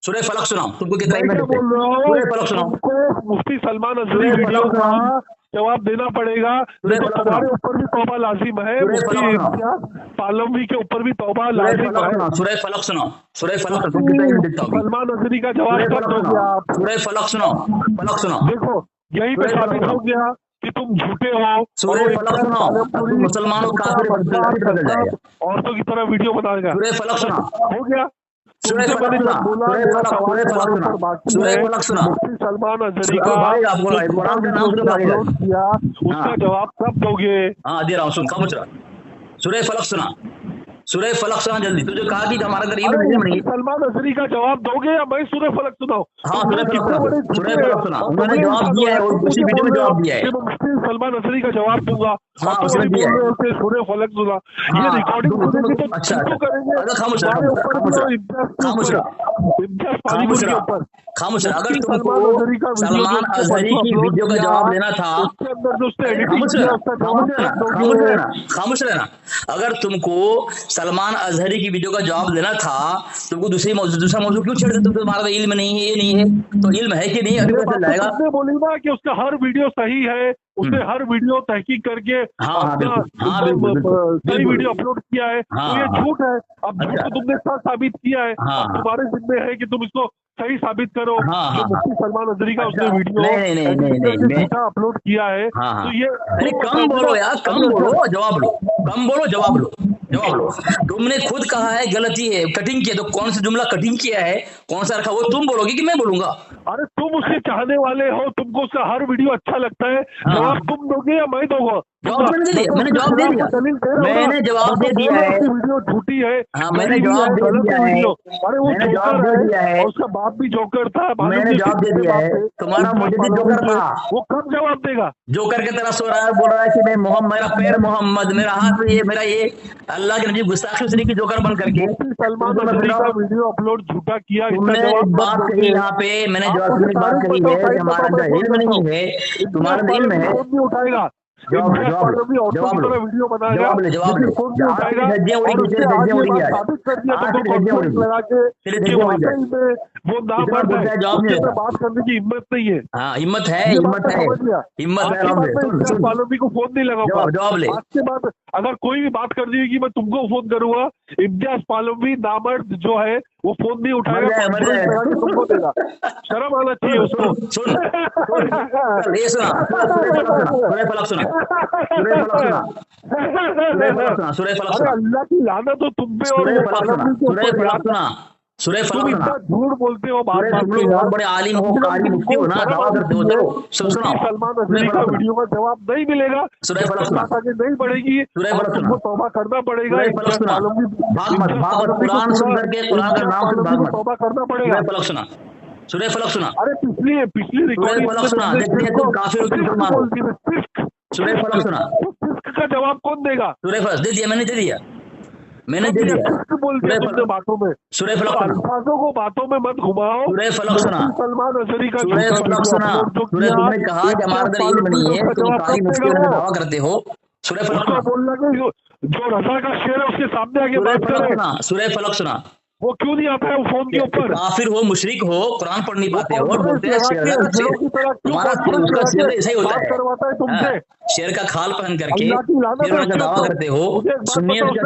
सूरह फलक सुनाओ, तुमको कितना मैं क्या बोल रहा हूँ, सूरह फलक सुनाओ, तुमको मुफ्ती सलमान अजहरी वीडियो का जवाब देना पड़ेगा, नहीं तो तुम्हारे ऊपर भी तौबा लाजिम है, मुफ्ती इम्तियाज पालवी के ऊपर भी तौबा लाजिम है। सूरह फलक सुनाओ, सूरह फलक, तुम कितना इल्म देखता होगी, सलमान अजहरी का जवाब कब दोगे आप? सूरह फलक सुनाओ, फलक सुनाओ, देखो यही पे साबित हो गया कि तुम झूठे हो। सूरह फलक सुनाओ, मुसलमानों काफिर औरतों की तरह वीडियो बनाएगा, सूरह फलक सुनाओ, हो गया। सूरह फलक सुना, सूरह फलक सुना, मुफ्ती सलमान अजहरी का भाई आपको कुरान का नाम अपलोड किया, उसका जवाब कब दोगे? हाँ दे रहा हूँ, सुन खामोश रहा। सूरह फलक सुना, सूरह फलक सुना जल्दी, तुझे कहा कि हमारा घर ईद नहीं। सलमान अजहरी का जवाब दोगे या मैं सूरह फलक सुनाऊं? हाँ सूरह फलक सुना, उन्होंने जवाब दिया है और उसी वीडियो में जवाब दिया है। मुफ्ती सलमान अजहरी का जवाब दूंगा, हाँ उसने दिया है, सूरह फलक सुना, ये रिकॉर्डिंग सुनेंगे तो अच्छा करेंगे। खामोश रहा, खामोश रहा, खामोश रहा, खामोश रहा। अगर तुमको सलमान अजहरी की वीडियो का जवाब लेना था, खामोश रहना, अगर तुमको सलमान अजहरी की वीडियो का जवाब लेना था, तुमको दूसरा मौजूद क्यों छेड़ देते? तुम्हारा इल्म नहीं है, ये नहीं है, तो इल्म है कि नहीं अभी पता चल जाएगा। तुमने बोली ना कि उसका हर वीडियो सही है, उसने हर वीडियो तहकीक करके सही वीडियो अपलोड किया है, तो ये झूठ है। अब झूठ तो तुमने साबित किया है, तुम्हारे जिम्मे है कि तुम इसको सही साबित करो। जो मुफ्ती सलमान अजहरी का उसने वीडियो अपलोड किया है, तो ये कम बोलो यार, कम बोलो, जवाब लो, कम बोलो, जवाब लो, जवाब लो। तुमने खुद कहा है गलती है, कटिंग किया, तो कौन सा जुमला कटिंग किया है, कौन सा रखा, वो तुम बोलोगे कि मैं बोलूंगा? अरे तुम उसके चाहने वाले हो, तुमको उसका हर वीडियो अच्छा लगता है, जवाब तुम दोगे या मैं दूंगा? जवाब मैंने दे दिया, मैंने जवाब दे दिया, मैंने जवाब दे दिया है। वीडियो झूठी है, हाँ मैंने जवाब दे दिया है, अरे वो मैंने जवाब दे दिया है, उसका बाप भी जोकर था, मैंने जवाब दे दिया है। तुम्हारा मुझे भी जोकर था, वो कब जवाब देगा? जोकर की तरह सो रहा है, बोल रहा है कि मैं मोहम्मद, मेरा पैर मोहम्मद, मेरा हाथ ये, मेरा ये, अल्लाह के नबी गुस्ताखी उसने की जोकर बन करके। सलमान रश्दी का वीडियो अपलोड झूठा किया, तुमने एक बात कही यहाँ पे, मैंने जवाब में बात कही है कि हमारा अंदर इल्म नहीं है, तुम्हारा इल्म है। उठाएगा जवाब लो, जवाब लो, वीडियो बनाएगा, जवाब ले, जवाब ले, धज्जियां उड़ी, धज्जियां उड़ी है, वो ना बढ़ जाए, जवाब नहीं देता, बात करने की हिम्मत नहीं है। हाँ हिम्मत है, हिम्मत है, हिम्मत है। पालोवी को फोन नहीं लगाऊंगा, जवाब ले। आज के बाद अगर कोई भी बात कर दी कि मैं तुमको फोन करूंगा, इम्तियाज पालोवी नामर्द जो है वो फोन नहीं उठाएगा, तुमको देगा। शर्म आना चाहिए उसको। सुन ये सुना, सूरह फलक सुना, सूरह फलक सुना, सूरह फलक सुना, सूरह फलक सुना, अल्लाह की लानत हो तुम पे। और सूरह फलक सुना, सूरह फलक सुना, सूरह फलक सुना। झूठ बोलते हो, बात तुम लोग बहुत बड़े आलिम हो, कारी मुफ्ती हो ना, दावा करते हो, चलो सुनो। सलमान रश्दी का वीडियो का जवाब नहीं मिलेगा, सूरह फलक सुना, नहीं बढ़ेगी, सूरह फलक सुना, तौबा करना पड़ेगा। सूरह फलक सुना, भाग मत, भाग मत, कुरान सुन करके, कुरान का नाम सुन, भाग मत, तौबा करना पड़ेगा। सूरह फलक सुना, सूरह फलक सुना, अरे पिछली सूरह फलक सुना, देखिए तुम काफिर हो, मुसलमान हो। सूरह फलक सुना, का जवाब कौन देगा? सूरह फलक दे दिया, मैंने दे दिया, मैंने दे दिया। बातों में, सूरह फलक सुना, अल्फाजों को बातों में मत घुमाओ। सूरह फलक सुना, सलमान रश्दी का सूरह फलक सुना, सूरह तुमने कहा कि हमारे अंदर इल्म नहीं है, तुम कारी मुफ्ती होने का दावा करते हो। सूरह फलक सुना, बोलना कि जो रजा का शेर है उसके सामने आगे बात करें। सूरह फलक सुना, वो क्यों नहीं आता है वो फोन के ऊपर? काफिर हो, मुशरिक हो, कुरान पढ़ नहीं पाते हो और बोलते हैं हमारा उसका शेर ऐसा ही होता है, करवाता है तुमसे। शेर का खाल पहन करके फिर उनका दावा करते हो, सुन्नियत का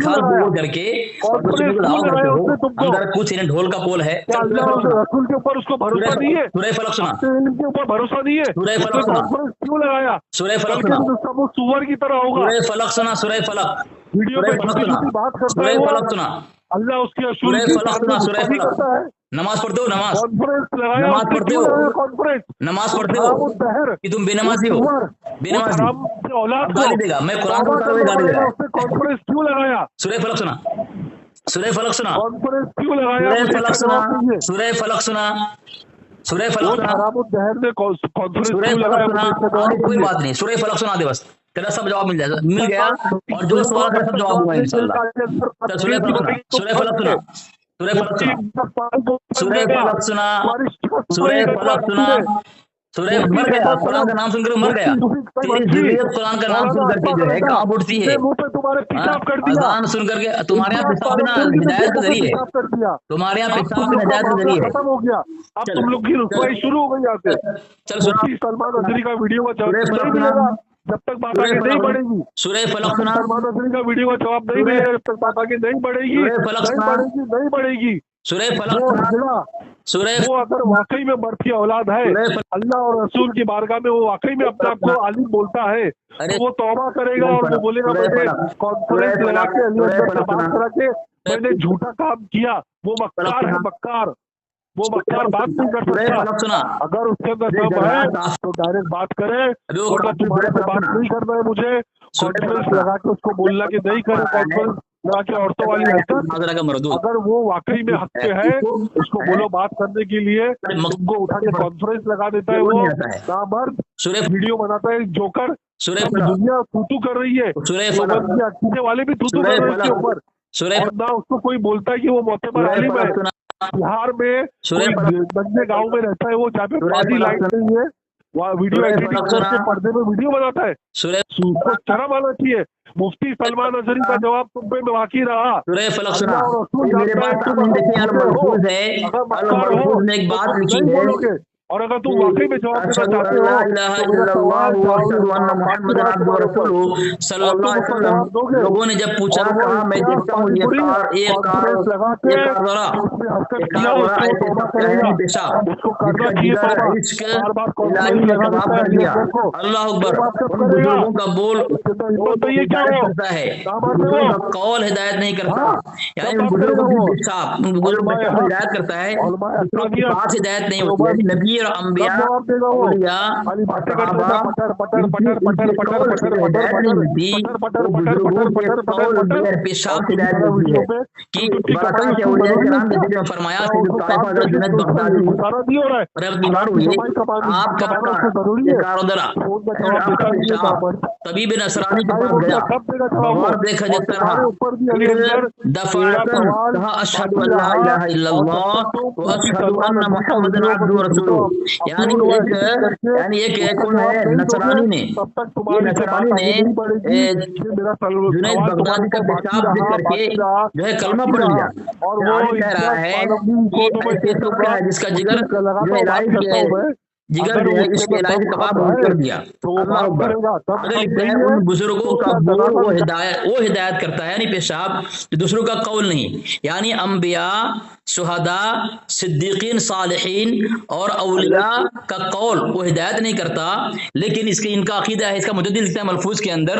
खाल बोल करके दावा करते हो, अंदर कुछ इन्हें ढोल का पोल है। रसूल के ऊपर उसको भरोसा नहीं है, सूरह फलक सुना, के ऊपर भरोसा नहीं है, सूरह फलक सुना, क्यों लगाया? सूरह फलक सुना, वो सुअर की तरह होगा। सूरह फलक सुना, सूरह फलक, वीडियो पे बात करता है, सूरह फलक सुना, अल्लाह उसके सूरह फलक सुना, सूरह फलक, नमाज पढ़ते हो, नमाज, नमाज पढ़ते हो, नमाज पढ़ते हो कि तुम बेनमाजी हो, बेनमाजी गाली देगा, मैं कुरान को गाली देगा। कॉन्फ्रेंस क्यों लगाया? सूरह फलक सुना, सूरह फलक सुना, कॉन्फ्रेंस क्यों लगाया? सूरह फलक सुना, सूरह फलक सुना, सूरह फलक सुना, सूरह फलक सुना, कोई बात नहीं, सूरह फलक सुना दे बस, तेरा सब जवाब मिल जाएगा, मिल गया, और जो सवाल का सब जवाब होगा इंशाल्लाह। सूरह फलक सुना, सूरह फलक सुना, सूरह फलक सुना, सूरह फलक सुना, सूरह फलक सुना, सूरह मर गया, कुरान का नाम सुनकर मर गया, तेरी ज़ुर्रियत कुरान का नाम सुन करके जो है कहाँ उठती है, अज़ान सुन करके। तुम्हारे यहाँ पेशाब बिना हिदायत का जरिए, तुम्हारे यहाँ पेशाब बिना हिदायत का जरिए खत्म हो गया। अब तुम लोग की रुसवाई शुरू हो गई यहाँ से। चल सुना, सलमान रश्दी का वीडियो का जवाब मिलेगा जब तक बात आगे नहीं बढ़ेगी। सूरह फलक सुना, सलमान रश्दी का वीडियो का जवाब नहीं मिलेगा जब तक बात आगे नहीं बढ़ेगी, नहीं बढ़ेगी। सूरह फलक सुना, सूरह वो अगर वाकई में बढ़ती औलाद है, अल्लाह और रसूल की बारगाह में वो वाकई में अपने आप को आलिम बोलता है, तो वो तौबा करेगा और वो बोलेगा मैंने कॉन्फ्रेंस लगा के बात करा के मैंने झूठा काम किया। वो मक्कार है, मक्कार, वो मक्कार बात नहीं कर सकता। अगर उसके अंदर दम है तो डायरेक्ट बात करे, अगर तुम्हारे से बात नहीं करना है मुझे कॉन्फ्रेंस लगा के उसको बोलना कि नहीं करे, कॉन्फ्रेंस लगा के औरतों वाली हरकत, अगर वो वाकई में हक पे है उसको बोलो बात करने के लिए, तुमको उठा के कॉन्फ्रेंस लगा देता है। वो नामर्द वीडियो बनाता है, जोकर, दुनिया तू कर रही है, वाले भी तू कर रहे हैं उसके ऊपर, और ना उसको कोई बोलता है कि वो मोतबर आलिम है। बिहार में बंदे गांव में रहता है, वो जहाँ पे पानी लाइट नहीं है वहाँ वीडियो एडिटिंग करके पर्दे में वीडियो बनाता है। उसको शर्म आना चाहिए। मुफ्ती सलमान रश्दी का जवाब तुम पे बाकी रहा। मेरे बात लिखी है, और अगर तुम वाकई में जवाब देना चाहते हो लोगों ने जब पूछा, कहा मैं देखता हूँ ये कार, एक कार अल्लाह अकबर, उन बुजुर्गों का बोल करता है, कौल हिदायत नहीं करता, यानी उन बुजुर्गों की पेशाब, उन बुजुर्गों की हिदायत करता है, हिदायत नहीं होती है। नबी और अम्बिया, जवाब देगा वो? औलिया, खाली बातें करते सहाबा, हैं, पटर पटर इनकी पटर पटर इनकी पटर कौल पटर से पटर हिदायत नहीं मिलती, पटर पटर वो पटर बुजुर्गों पटर के पटर पटर कौल पटर बगैर पेशाब से हिदायत हमारा मिलती वीडियो है पे कि उसकी कमाई बरका के उसको औलिया बनानी कराम है। ने फरमाया क्या कि जो उसको ताइफा काम हज़रत करके जुनैद बगदादी गुजारा नहीं हो रहा है? रज़ियल्लाहु हलाल की हुए, कमाई आपका कमाना उसको जरूरी है? कार दरा फोन का जवाब आपका देता नहीं है पेशाब कहाँ पर? तबीब नसरानी के नहीं पास बोलता, गया, कब देगा जवाब वो? बगौर देखा और देखता तुम्हारे रहा, ऊपर भी अली फिर असगर मेरा दफातन सवाल कहा अशहदु बाकी अल्ला रहा। इलाहा और इल्लल्लाह जब तक तुम व मुफ्ती अशहदु सलमान अन्ना नदवी का मुहम्मदन वीडियो अब्दुहु व रसूलुहु। यानी अपलोड हुआ एक एडिट करके यानी एक उसका कौन है जवाब नहीं दोगे, नसरानी ने, तब तक ये तुम्हारी से नसरानी बात ने आगे नहीं बढ़ेगी। ये मेरा जुनैद सवाल तुम्हारे बगदादी का ऊपर बाकी पेशाब देख रहा, करके बाकी रहा, जो है कलमा बाकी पढ़ रहा। लिया, और फिर वो आगे कह रहा इम्तियाज है आलमगीर कि को तो मैं ऐसे दे तो दूंगा, क्या है जिसका जिगर उससे जो लगाता है हूँ, बात इलाही करता हूँ मैं। जिगर अगर जो है उसके इसके अंदर इलाही दम कबाब खम कर है दिया। तो वो अल्लाह बात अकबर। करेगा, दम आगे खम लिखता है नहीं है उन बुजुर्गों तो का उसका बोल जनाजा वो हिदायत करता है, यानी पेशाब जो दूसरों का कौल नहीं, यानी अम्बिया, शुहदा, सिद्दीकीन, सालिहीन और औलिया का कौल वो हिदायत नहीं करता। लेकिन इसके इनका अकीदा है, इसका मुजद्दिद लिखता है मलफूज के अंदर,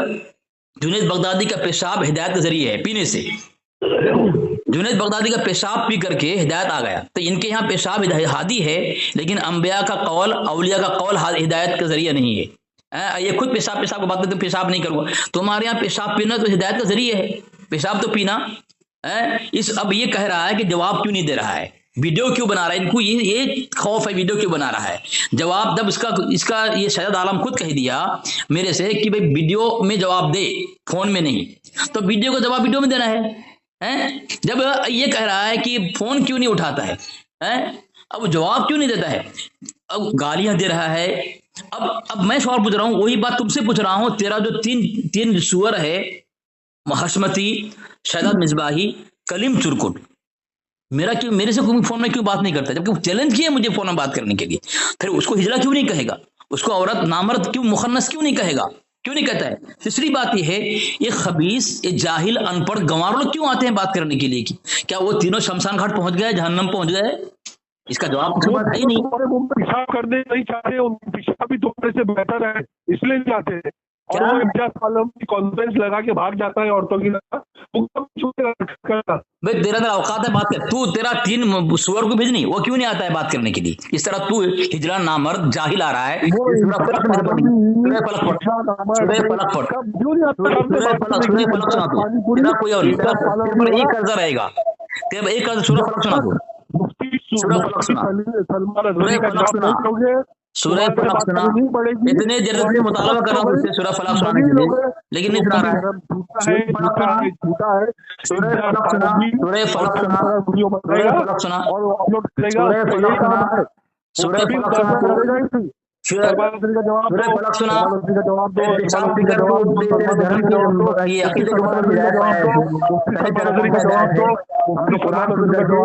जुनैद बगदादी का पेशाब हिदायत का जरिए है पीने से। जुनैद बगदादी का पेशाब पी करके हिदायत आ गया, तो इनके यहाँ पेशाब हादी है, लेकिन अम्बिया का कौल, औलिया का कौल हिदायत का जरिया नहीं है। ये खुद पेशाब पेशाब की बात करते, पेशाब नहीं करूंगा, तुम्हारे यहाँ पेशाब पीना तो हिदायत का जरिए है, पेशाब तो पीना है। इस अब ये कह रहा है कि जवाब क्यों नहीं दे रहा है, वीडियो क्यों बना रहा है, इनको ये खौफ है वीडियो क्यों बना रहा है। जवाब जब इसका ये शहजाद आलम खुद कह दिया मेरे से कि भाई वीडियो में जवाब दे, फोन में नहीं, तो वीडियो का जवाब वीडियो में देना है। जब ये कह रहा है कि फोन क्यों नहीं उठाता है, अब जवाब क्यों नहीं देता है, अब गालियां दे रहा है। अब मैं सवाल पूछ रहा हूं, वही बात तुमसे पूछ रहा हूं, तेरा जो तीन सुअर है, हशमती, शहजाद मिसबाही, कलीम चुरकुट, मेरे से कोई फोन में क्यों बात नहीं करता, जबकि चैलेंज किया मुझे फोन में बात करने के लिए, फिर उसको हिजड़ा क्यों नहीं कहेगा, उसको औरत नामर्द क्यों, मुखन्नस क्यों नहीं कहेगा, क्यों नहीं कहता है। तीसरी बात यह है, ये खबीस, ये जाहिल, अनपढ़ गंवार लोग क्यों आते हैं बात करने के लिए, कि क्या वो तीनों शमशान घाट पहुंच गए, जहन्नम पहुंच गए, इसका जवाब तो है ही नहीं। तुम्हारे मुंह में पेशाब करने नहीं चाहते, उनका पेशाब भी तुम्हारे से बेहतर है, इसलिए नहीं आते हैं। और वो इम्तियाज आलम की कॉन्फ्रेंस लगा के भाग जाता है औरतों की तरह, भाई तेरा औकात है बात कर, तू तेरा तीन सुअर को भेजनी, वो क्यों नहीं आता है बात करने के लिए, इस तरह तू हिजड़ा नामर्द जाहिल आ रहा है। कोई और एक कर्जा रहेगा, एक कर्ज सूरह फलक सुना दो, सूरह फलक सुना, सूरह फलक सुना, इतने जल्द से मुतालबा कर रहा हूँ उससे सूरह फलक सुनाने के लिए, लेकिन नहीं सुना रहा है। सूरह फलक सुना, सूरह फलक सुना, सूरह फलक सुना, सूरह फलक सुना, सूरह फलक सुना, सूरह फलक सुना, पेशाब पी कर तेरे धर्म की ये अकीदे के बारे में हिदायत पाया है, सही तरह का हिदायत है, हमने कुरान सुन करके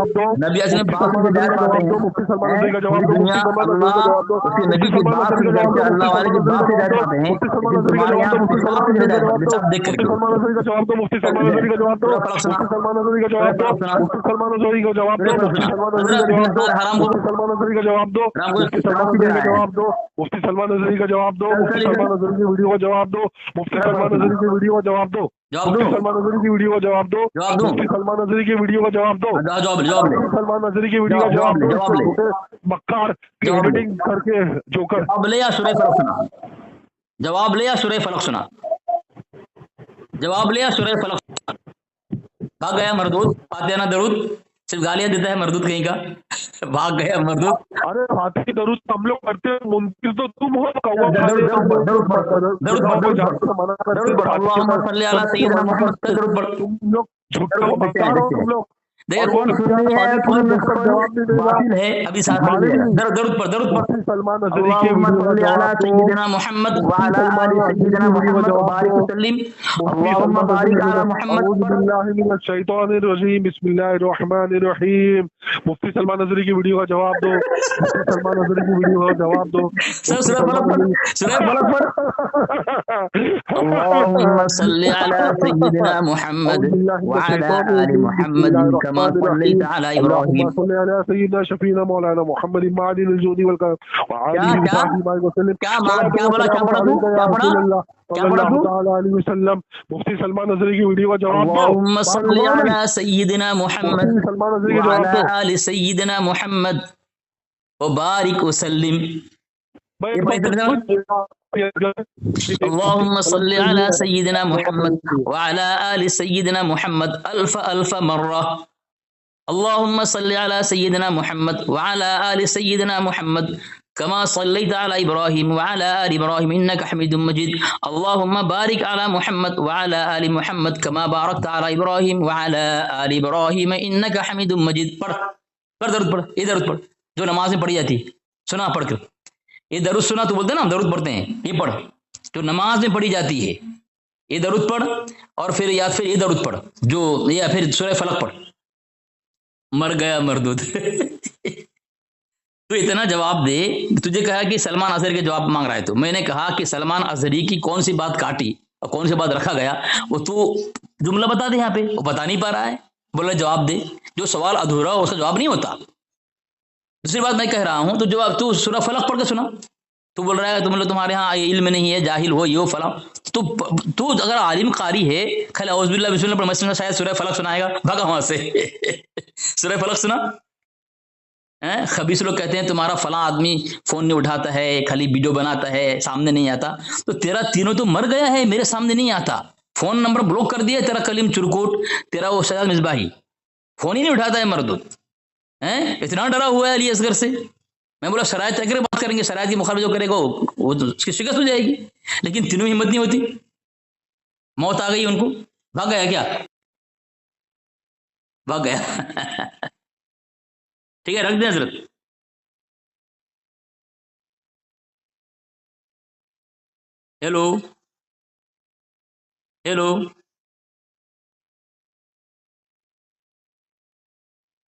नबी अज़म बात की हिदायत पाते हैं, पूरी दुनिया अल्लाह उसके नबी की बात सुन करके, अल्लाह वाले की बात हिदायत पाते हैं, लेकिन तुम्हारे यहाँ पेशाब की हिदायत पाते हैं, सब देख करके। सूरह फलक सुना, सूरह फलक सुना, हराम को जवाब दो, जवाब दो, मुफ्ती सलमान नजरी का जवाब दो, मुफ्ती सलमान नजरी की वीडियो का जवाब दो, मुफ्ती सलमान नजरी की वीडियो का जवाब दो, मुफ्ती सलमान नजरी की वीडियो का जवाब दो, मुफ्ती सलमान नजरी की वीडियो का जवाब दो, सलमान नजरी की वीडियो का जवाब दो, मक्कार एडिटिंग करके जोकर। अब ले या सूरह फलक सुना, जवाब ले या सूरह फलक सुना, जवाब ले या सूरह फलक सुना। भाग गया मरदूद, फातिहा ना दरूद, सिर्फ गालियां देता है मरदूद कहीं का, भाग गया मरदूद। अरे फातिहा दरूद हम लोग करते हैं, मुनकिर तो तुम हो, तुम लोग झूठा बता रहे हो, तुम लोग देखिए कौन सुन्नी है कौन बातिल है, अभी साथ में दरूद पर सलमान नजरी के सय्यिदना मोहम्मद व अला आलि सय्यिदना मोहम्मद व बारिक वसल्लिम, अल्लाहुम्मा बारिक अला मोहम्मद। बिस्मिल्लाहि मिनश शैतानिर रजीम, बिस्मिल्लाहिर रहमानिर रहीम। मुफ्ती सलमान नजरी की वीडियो का जवाब दो, मुफ्ती सलमान नजरी की वीडियो का जवाब दो। सूरह फलक पर अल्लाहुम्मा सल्लि अला सय्यिदना मोहम्मद व अला आलि मोहम्मद कमा सल्लैता अला इब्राहीम। सय्यिदना शफीना मौलाना मोहम्मद मादिल जुदी वल का मुफ्ती सलमान नजरी की वीडियो का जवाब दो। अल्लाहुम्मा सल्लि अला सय्यिदना मोहम्मद व अला आलि सय्यिदना मोहम्मद। व बारिक वसल्लिम। भाई ये पढ़े थे ना? अल्लाहुम्मा सल्ली अला सय्यिदिना मुहम्मद व अला आलि सय्यिदिना मुहम्मद अल्फ अल्फ मर्रा। अल्लाहुम्मा सल्ली अला सय्यिदिना मुहम्मद व अला आलि सय्यिदिना मुहम्मद कमा सल्लैत अला इब्राहिम व अला आलि इब्राहिम इन्नका हमीदुम मजीद। अल्लाहुम्मा बारिक अला मुहम्मद व अला आलि मुहम्मद कमा बारकत अला इब्राहिम व अला आलि इब्राहिम इन्नका हमीदुम मजीद। पढ़ पढ़ दरूद पढ़, ये दरूद पढ़ जो नमाज में पढ़ी जाती है। सुना पढ़ कर, ये दरूद सुना तो बोलते हैं ना हम दरूद पढ़ते हैं, ये पढ़ जो नमाज में पढ़ी जाती है, ये दरूद पढ़। और फिर या फिर ये दरूद पढ़ जो, या फिर सूरह फलक पढ़। मर गया मरदूद। तो इतना जवाब दे। तुझे कहा कि सलमान अजहरी के जवाब मांग रहा है, तो मैंने कहा कि सलमान अजहरी की कौन सी बात काटी और कौन सी बात रखा गया, वो तू जुमला बता दे। यहाँ पे वो बता नहीं पा रहा है, बोल रहा जवाब दे। जो सवाल अधूरा हो उसका जवाब नहीं होता। दूसरी बात मैं कह रहा हूं, तो जवाब तू सूरह फलक पढ़ के सुना। तू बोल रहा है तुम लोग तुम्हारे यहाँ इल्म नहीं है, जाहिल हो, ये हो फला। तो तू अगर आलिम कारी है, खाली औज़ुबिल्लाह बिस्मिल्लाह पढ़, मैं समझा शायद सूरह फलक सुनाएगा, भागा वहां से। सूरह फलक सुना है। खबीस लोग कहते हैं तुम्हारा फला आदमी फोन नहीं उठाता है, खाली वीडियो बनाता है, सामने नहीं आता। तो तेरा तीनों तो मर गया है, मेरे सामने नहीं आता। फोन नंबर ब्लॉक कर दिया तेरा कलीम चुरकुट, तेरा वो सैयद मिसबाही फोन ही नहीं उठाता है मर्द है। इतना डरा हुआ है अली असगर से। मैं बोला शरायत तय बात करेंगे, शरायत की मुखालिफ जो करेगा वो तो उसकी शिकस्त हो जाएगी। लेकिन तीनों हिम्मत नहीं होती, मौत आ गई उनको, भाग गया क्या, भाग गया। ठीक है, रख दें हजरत। Hello hello.